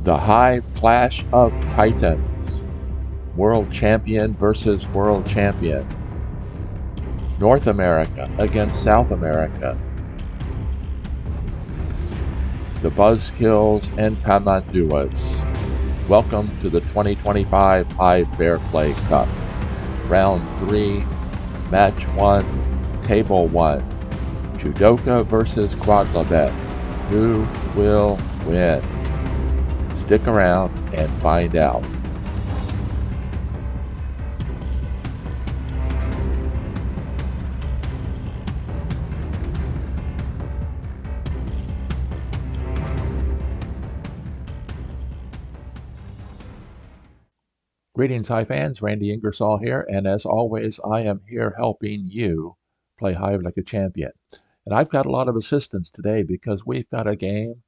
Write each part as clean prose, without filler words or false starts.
The Hive Clash of Titans. World Champion versus World Champion. North America against South America. The Buzzkills and Tamanduas. Welcome to the 2025 Hive Fair Play Cup. Round 3, Match 1, Table 1. Jewdoka versus Quodlibet. Who will win? Stick around and find out. Greetings, Hive fans. Randy Ingersoll here, and as always, I am here helping you play Hive like a champion. And I've got a lot of assistance today because we've got a game,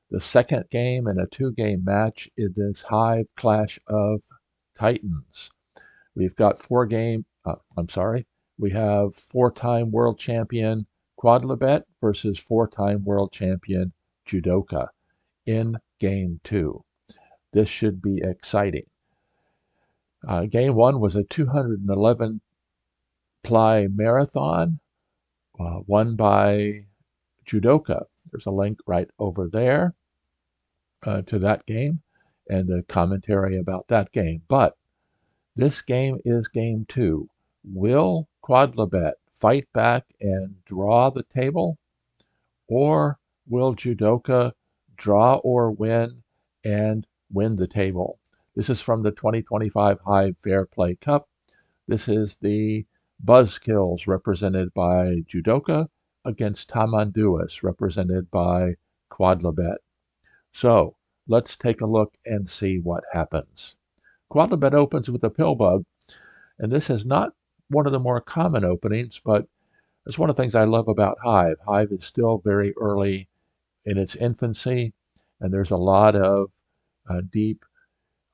the second game in a 2-game match in this Hive Clash of Titans. We've got we have 4-time world champion Quodlibet versus 4-time world champion Jewdoka in game 2. This should be exciting. Game 1 was a 211 ply marathon won by Jewdoka. There's a link right over there to that game and the commentary about that game. But this game is game 2. Will Quodlibet fight back and draw the table? Or will Jewdoka draw or win and win the table? This is from the 2025 Hive Fair Play Cup. This is the Buzzkills represented by Jewdoka against Tamanduas represented by Quodlibet. So let's take a look and see what happens. Quodlibet opens with a pill bug, and this is not one of the more common openings, but it's one of the things I love about Hive. Hive is still very early in its infancy, and there's a lot of deep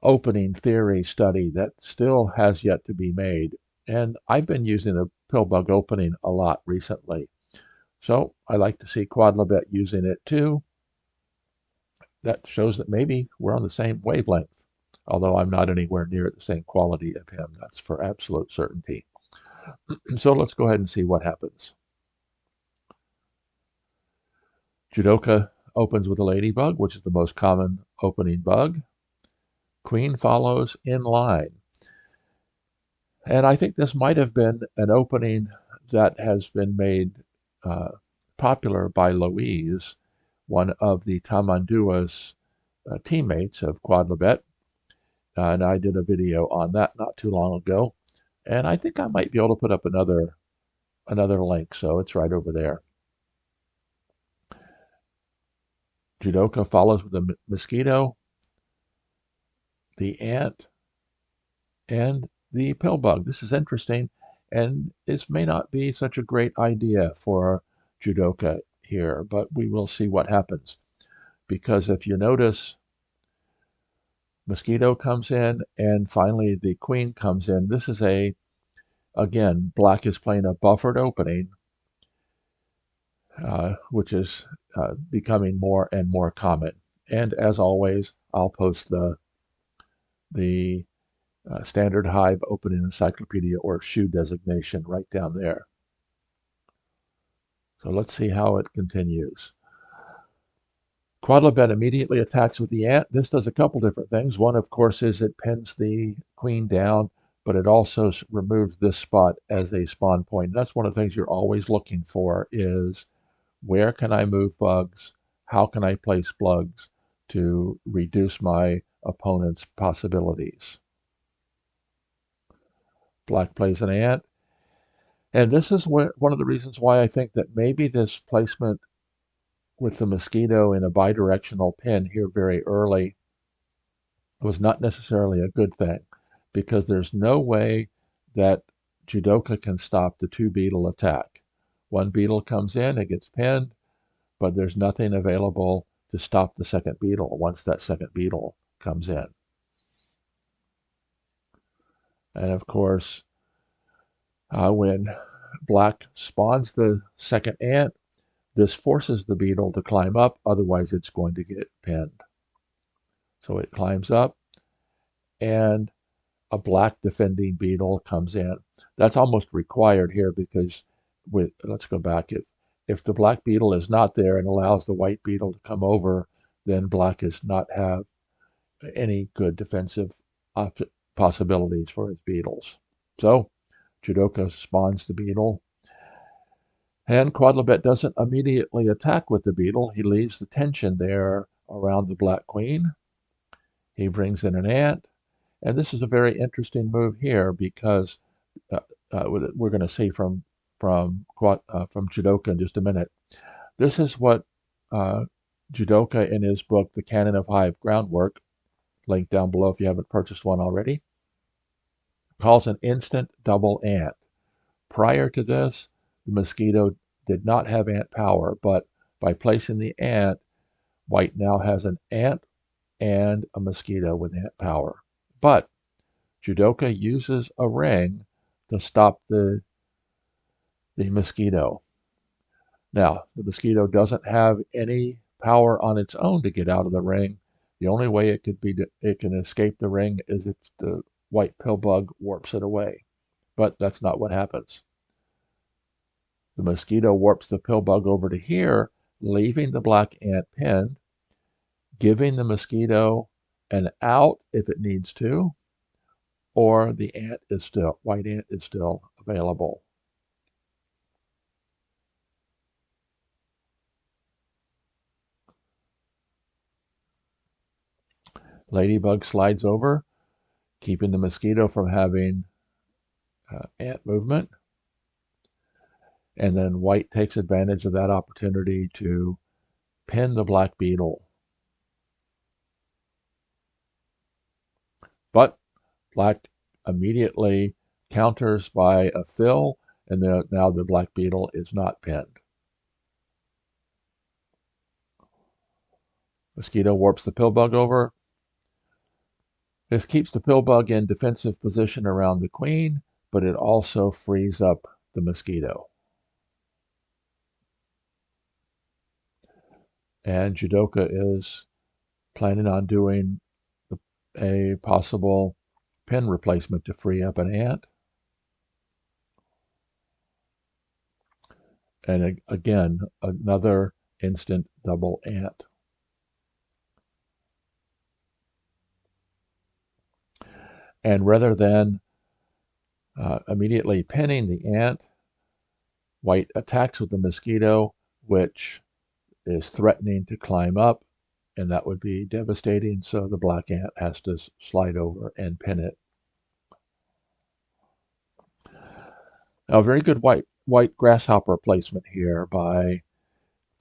opening theory study that still has yet to be made. And I've been using the pill bug opening a lot recently. So I like to see Quodlibet using it too. That shows that maybe we're on the same wavelength, although I'm not anywhere near the same quality of him. That's for absolute certainty. So let's go ahead and see what happens. Jewdoka opens with a ladybug, which is the most common opening bug. Queen follows in line. And I think this might have been an opening that has been made popular by Louise, one of the Tamanduas teammates of Quodlibet. And I did a video on that not too long ago. And I think I might be able to put up another link, so it's right over there. Jewdoka follows with the mosquito, the ant, and the pill bug. This is interesting, and this may not be such a great idea for Jewdoka here, but we will see what happens. Because if you notice, mosquito comes in, and finally the queen comes in. This is again, black is playing a buffered opening, which is becoming more and more common. And as always, I'll post the standard Hive opening encyclopedia or shoe designation right down there. So let's see how it continues. Quodlibet immediately attacks with the ant. This does a couple different things. One, of course, is it pins the queen down, but it also removes this spot as a spawn point. And that's one of the things you're always looking for is where can I move bugs? How can I place bugs to reduce my opponent's possibilities? Black plays an ant. And this is one of the reasons why I think that maybe this placement with the mosquito in a bidirectional pin here very early was not necessarily a good thing, because there's no way that Jewdoka can stop the 2-beetle attack. One beetle comes in, it gets pinned, but there's nothing available to stop the second beetle once that second beetle comes in. And of course, when black spawns the second ant, this forces the beetle to climb up, otherwise it's going to get pinned. So it climbs up, and a black defending beetle comes in. That's almost required here because let's go back. If the black beetle is not there and allows the white beetle to come over, then black does not have any good defensive possibilities for his beetles. So Jewdoka spawns the beetle, and Quodlibet doesn't immediately attack with the beetle. He leaves the tension there around the black queen. He brings in an ant, and this is a very interesting move here because we're going to see from Jewdoka in just a minute. This is what Jewdoka in his book, The Canon of Hive Groundwork, link down below if you haven't purchased one already, calls an instant double ant. Prior to this, the mosquito did not have ant power, but by placing the ant, white now has an ant and a mosquito with ant power. But Jewdoka uses a ring to stop the mosquito. Now, the mosquito doesn't have any power on its own to get out of the ring. The only way it can escape the ring is if the white pill bug warps it away. But that's not what happens. The mosquito warps the pill bug over to here, leaving the black ant pinned, giving the mosquito an out if it needs to, or the white ant is still available. Ladybug slides over, keeping the mosquito from having ant movement. And then white takes advantage of that opportunity to pin the black beetle. But black immediately counters by a fill, and now the black beetle is not pinned. Mosquito warps the pill bug over. This keeps the pill bug in defensive position around the queen, but it also frees up the mosquito. And Jewdoka is planning on doing a possible pin replacement to free up an ant. And again, another instant double ant. And rather than immediately pinning the ant, white attacks with the mosquito, which is threatening to climb up, and that would be devastating. So the black ant has to slide over and pin it. Now, very good white grasshopper placement here by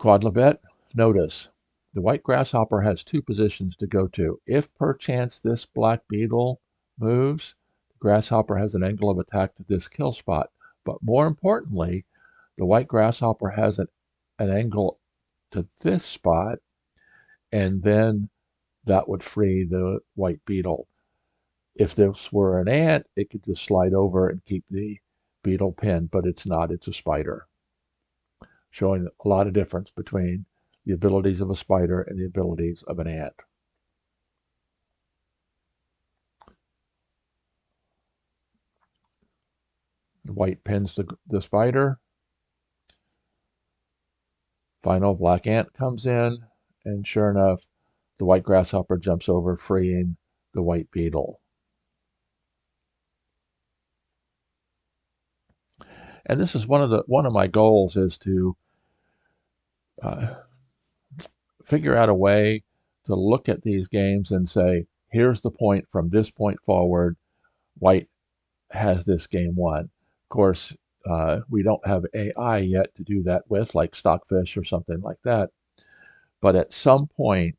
Quodlibet. Notice the white grasshopper has two positions to go to. If perchance this black beetle moves, the grasshopper has an angle of attack to this kill spot. But more importantly, the white grasshopper has an angle to this spot, and then that would free the white beetle. If this were an ant, it could just slide over and keep the beetle pinned, but it's not, it's a spider. Showing a lot of difference between the abilities of a spider and the abilities of an ant. The white pins the spider. Final black ant comes in, and sure enough, the white grasshopper jumps over, freeing the white beetle. And this is one of my goals is to figure out a way to look at these games and say, here's the point from this point forward, white has this game won. Of course, we don't have AI yet to do that with, like Stockfish or something like that. But at some point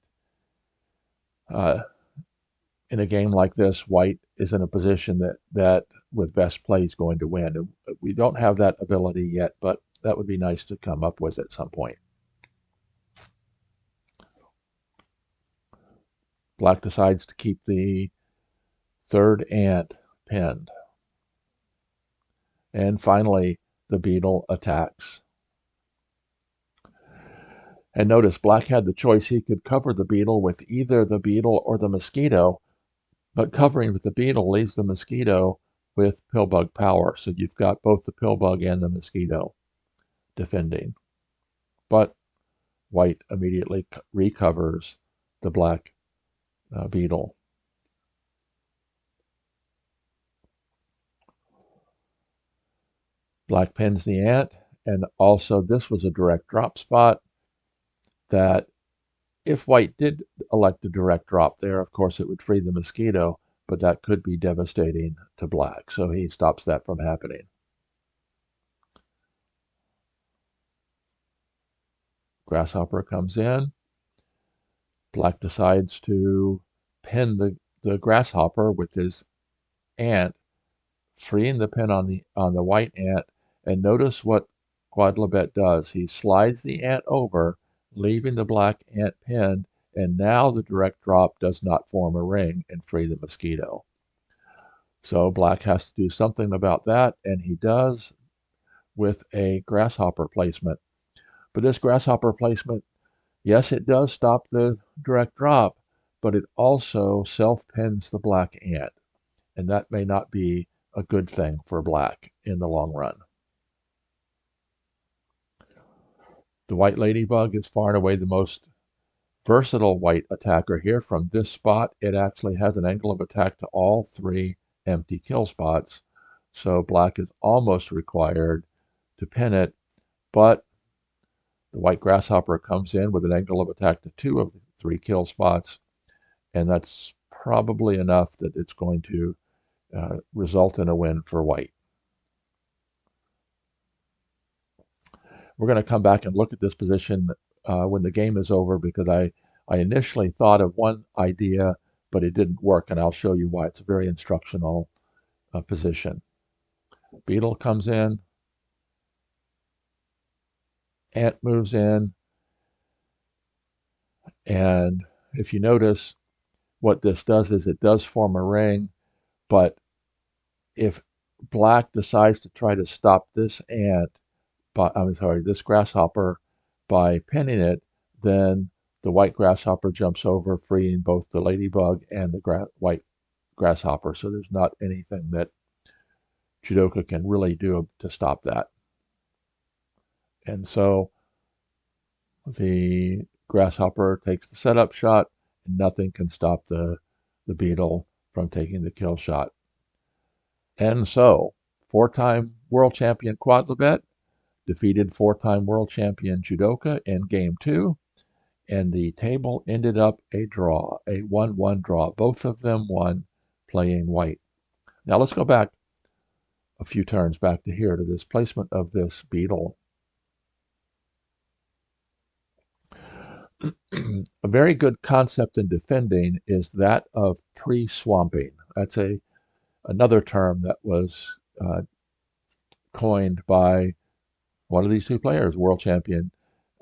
in a game like this, white is in a position that with best play is going to win. We don't have that ability yet, but that would be nice to come up with at some point. Black decides to keep the third ant pinned. And finally, the beetle attacks. And notice black had the choice. He could cover the beetle with either the beetle or the mosquito, but covering with the beetle leaves the mosquito with pillbug power. So you've got both the pillbug and the mosquito defending. But white immediately recovers the black beetle. Black pins the ant, and also this was a direct drop spot that if white did elect a direct drop there, of course it would free the mosquito, but that could be devastating to black, so he stops that from happening. Grasshopper comes in. Black decides to pin the grasshopper with his ant, freeing the pin on the white ant. And notice what Quodlibet does. He slides the ant over, leaving the black ant pinned, and now the direct drop does not form a ring and free the mosquito. So black has to do something about that, and he does with a grasshopper placement. But this grasshopper placement, yes, it does stop the direct drop, but it also self-pins the black ant, and that may not be a good thing for black in the long run. The white ladybug is far and away the most versatile white attacker here. From this spot, it actually has an angle of attack to all three empty kill spots, so black is almost required to pin it, but the white grasshopper comes in with an angle of attack to two of the three kill spots, and that's probably enough that it's going to result in a win for white. We're going to come back and look at this position when the game is over, because I initially thought of one idea, but it didn't work, and I'll show you why. It's a very instructional position. Beetle comes in, ant moves in, and if you notice, what this does is it does form a ring, but if black decides to try to stop this ant, this grasshopper by pinning it, then the white grasshopper jumps over, freeing both the ladybug and the white grasshopper. So there's not anything that Jewdoka can really do to stop that. And so the grasshopper takes the setup shot, and nothing can stop the beetle from taking the kill shot. And so, four-time world champion Quodlibet defeated four-time world champion Jewdoka in game 2, and the table ended up a draw, a 1-1 draw. Both of them won playing white. Now let's go back a few turns back to here, to this placement of this beetle. A very good concept in defending is that of pre-swamping. That's another term that was coined by one of these two players, world champion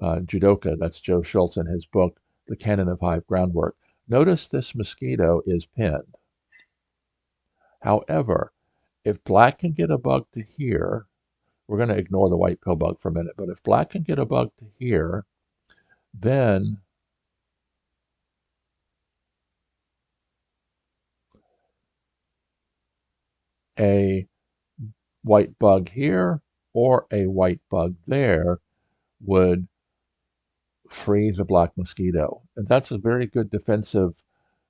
Jewdoka. That's Joe Schultz in his book, The Canon of Hive Groundwork. Notice this mosquito is pinned. However, if black can get a bug to here, we're going to ignore the white pill bug for a minute, but if black can get a bug to here, then a white bug here or a white bug there would free the black mosquito. And that's a very good defensive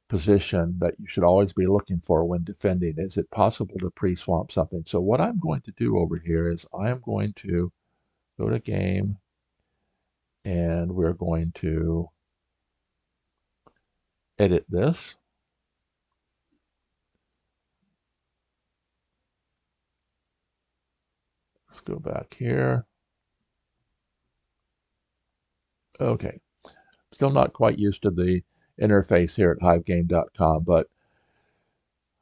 position that you should always be looking for when defending. Is it possible to pre-swamp something? So what I'm going to do over here is I'm going to go to game, and we're going to edit this. Let's go back here. Okay, still not quite used to the interface here at hivegame.com, but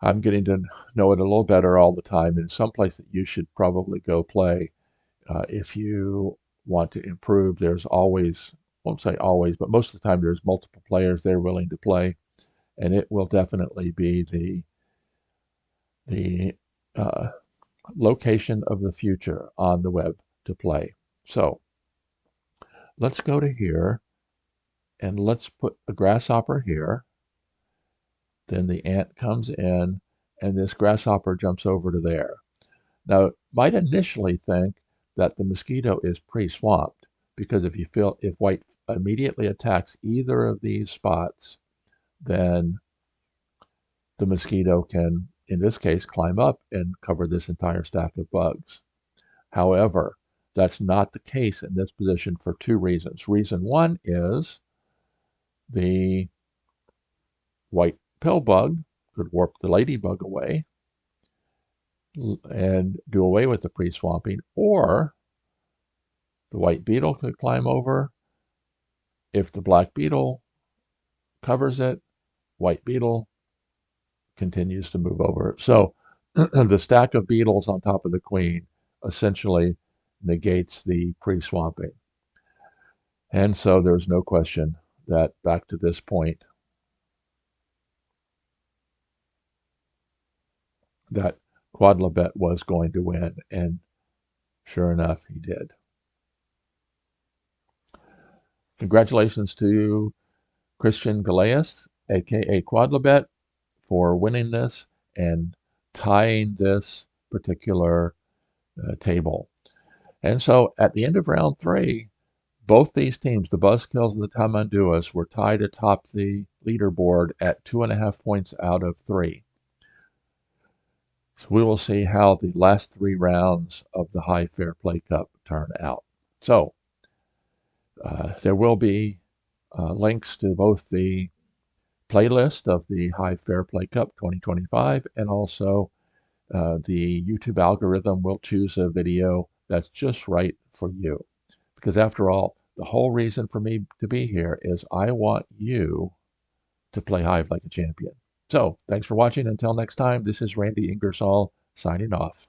I'm getting to know it a little better all the time, and it's someplace that you should probably go play if you want to improve. There's always, won't say always, but most of the time there's multiple players there willing to play, and it will definitely be the location of the future on the web to play. So let's go to here, And let's put a grasshopper here. Then the ant comes in, and this grasshopper jumps over to there. Now, might initially think that the mosquito is pre-swamped, because if white immediately attacks either of these spots, then the mosquito can, in this case, climb up and cover this entire stack of bugs. However, that's not the case in this position for two reasons. Reason one is the white pill bug could warp the ladybug away and do away with the pre-swamping, or the white beetle could climb over. If the black beetle covers it, white beetle continues to move over. So the stack of beetles on top of the queen essentially negates the pre-swamping. And so there's no question that back to this point, that Quodlibet was going to win, and sure enough, he did. Congratulations to Christian Galeas, aka Quodlibet, for winning this and tying this particular table. And so at the end of round 3, both these teams, the Buzzkills and the Tamanduas, were tied atop the leaderboard at 2.5 points out of 3. So we will see how the last 3 rounds of the Hive Fair Play Cup turn out. So there will be links to both the playlist of the Hive Fair Play Cup 2025 and also the YouTube algorithm will choose a video that's just right for you. Because after all, the whole reason for me to be here is I want you to play Hive like a champion. So, thanks for watching. Until next time, this is Randy Ingersoll signing off.